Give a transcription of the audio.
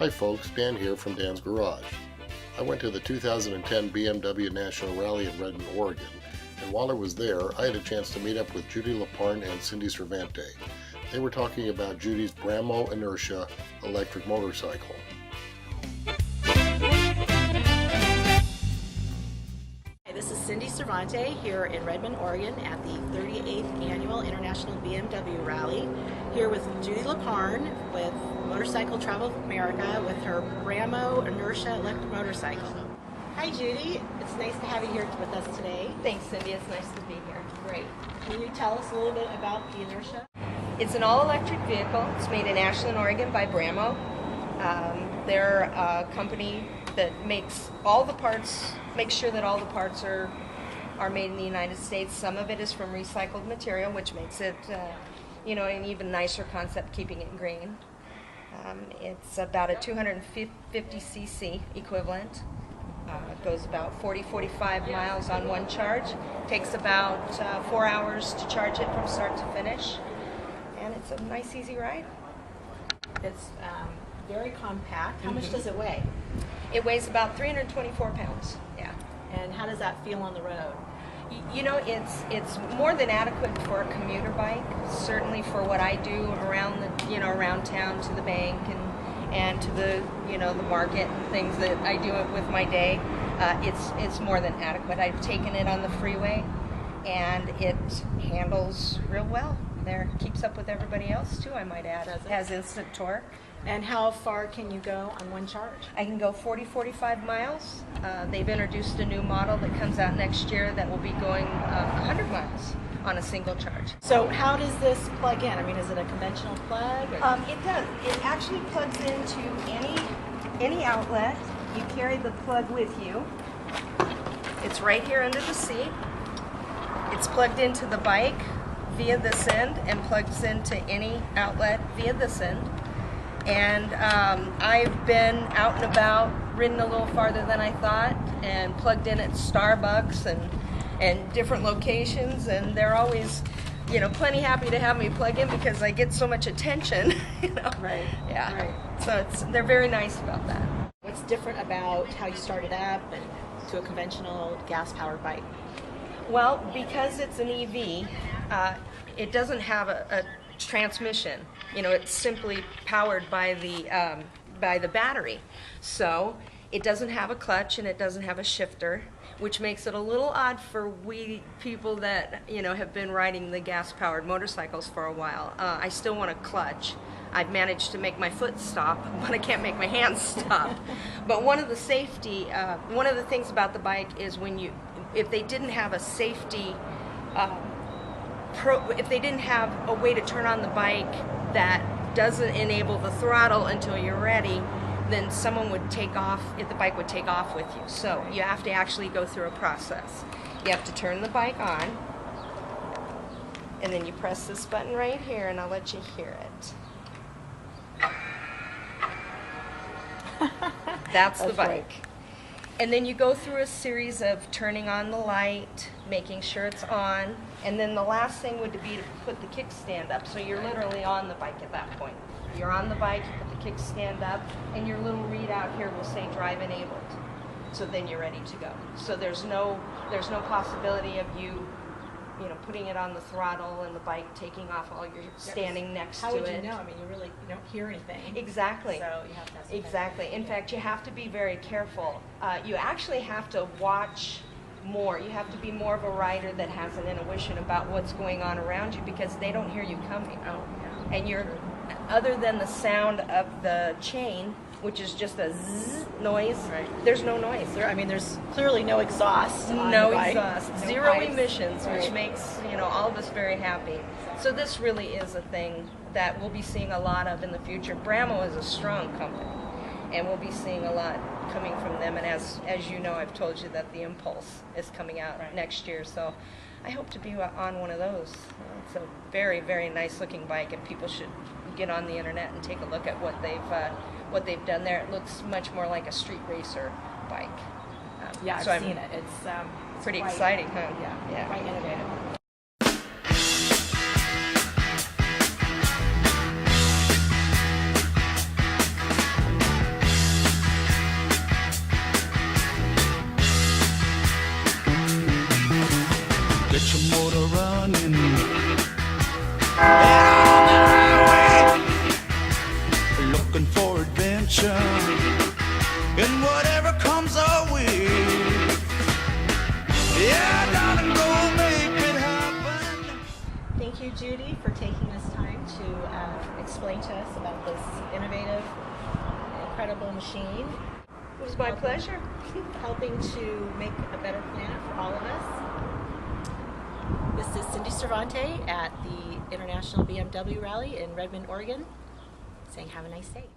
Hi folks, Dan here from Dan's Garage. I went to the 2010 BMW National Rally in Redmond, Oregon, and while I was there, I had a chance to meet up with Judy, LaParne, and Cindi Servante. They were talking about Judy's Brammo Enertia electric motorcycle. This is Cindi Servante here in Redmond, Oregon at the 38th Annual International BMW Rally, here with Judy LaParne with Motorcycle Travel of America with her Brammo Enertia electric motorcycle. Hi Judy, it's nice to have you here with us today. Thanks, Cindy. It's nice to be here. Great. Can you tell us a little bit about the Enertia? It's an all-electric vehicle. It's made in Ashland, Oregon by Brammo. They're a company that makes all the parts, makes sure that all the parts are made in the United States. Some of it is from recycled material, which makes it, an even nicer concept, keeping it green. It's about a 250 cc equivalent. It goes about 40-45 miles on one charge. Takes about 4 hours to charge it from start to finish. And it's a nice, easy ride. It's very compact. How much does it weigh? It weighs about 324 pounds. Yeah. And how does that feel on the road? It's more than adequate for a commuter bike. Certainly for what I do around town to the bank and to the the market and things that I do it with my day. It's more than adequate. I've taken it on the freeway, and it handles real well. There, keeps up with everybody else too, I might add. It has instant torque. And how far can you go on one charge? I can go 40-45 miles. They've introduced a new model that comes out next year that will be going 100 miles on a single charge. So how does this plug in? I mean, is it a conventional plug? It does. It actually plugs into any outlet. You carry the plug with you. It's right here under the seat. It's plugged into the bike via this end and plugs into any outlet via this end. And I've been out and about, ridden a little farther than I thought, and plugged in at Starbucks and different locations, and they're always, plenty happy to have me plug in because I get so much attention. Right. Yeah. Right. So they're very nice about that. What's different about how you started up and to a conventional gas-powered bike? Well, because it's an EV, it doesn't have a transmission. It's simply powered by the battery. So it doesn't have a clutch and it doesn't have a shifter, which makes it a little odd for we people that have been riding the gas-powered motorcycles for a while. I still want a clutch. I've managed to make my foot stop, but I can't make my hands stop. But one of the things about the bike is if they didn't have a safety, if they didn't have a way to turn on the bike that doesn't enable the throttle until you're ready, then someone would take off, the bike would take off with you. So you have to actually go through a process. You have to turn the bike on, and then you press this button right here, and I'll let you hear it. That's the bike. Right. And then you go through a series of turning on the light, making sure it's on, and then the last thing would be to put the kickstand up. So you're literally on the bike at that point. You're on the bike, you put the kickstand up, and your little readout here will say drive enabled. So then you're ready to go. So there's no possibility of you putting it on the throttle and the bike taking off while you're standing next to it. How would you know? I mean, you don't hear anything. Exactly. So you have to have some Exactly. In fact, you have to be very careful. You actually have to watch more. You have to be more of a rider that has an intuition about what's going on around you because they don't hear you coming. Oh, yeah. And other than the sound of the chain, which is just a zzz noise, Right. There's no noise. There's clearly no exhaust on No the bike. exhaust, No zero pipes. emissions, which Right. makes all of us very happy. So this really is a thing that we'll be seeing a lot of in the future. Brammo is a strong company, and we'll be seeing a lot coming from them. And as you know, I've told you that the Impulse is coming out Right. next year. So I hope to be on one of those. It's a very, very nice looking bike, and people should get on the internet and take a look at what they've done there. It looks much more like a street racer bike. Yeah, I've so seen it. It's pretty quite exciting, huh? Yeah, quite innovative. And on the highway, looking for adventure, and whatever comes our way. Yeah, darling, go make it happen. Thank you, Judy, for taking this time to explain to us about this innovative, incredible machine. It was my pleasure. Helping to make a better planet for all of us. This is Cindi Servante at the International BMW Rally in Redmond, Oregon, saying have a nice day.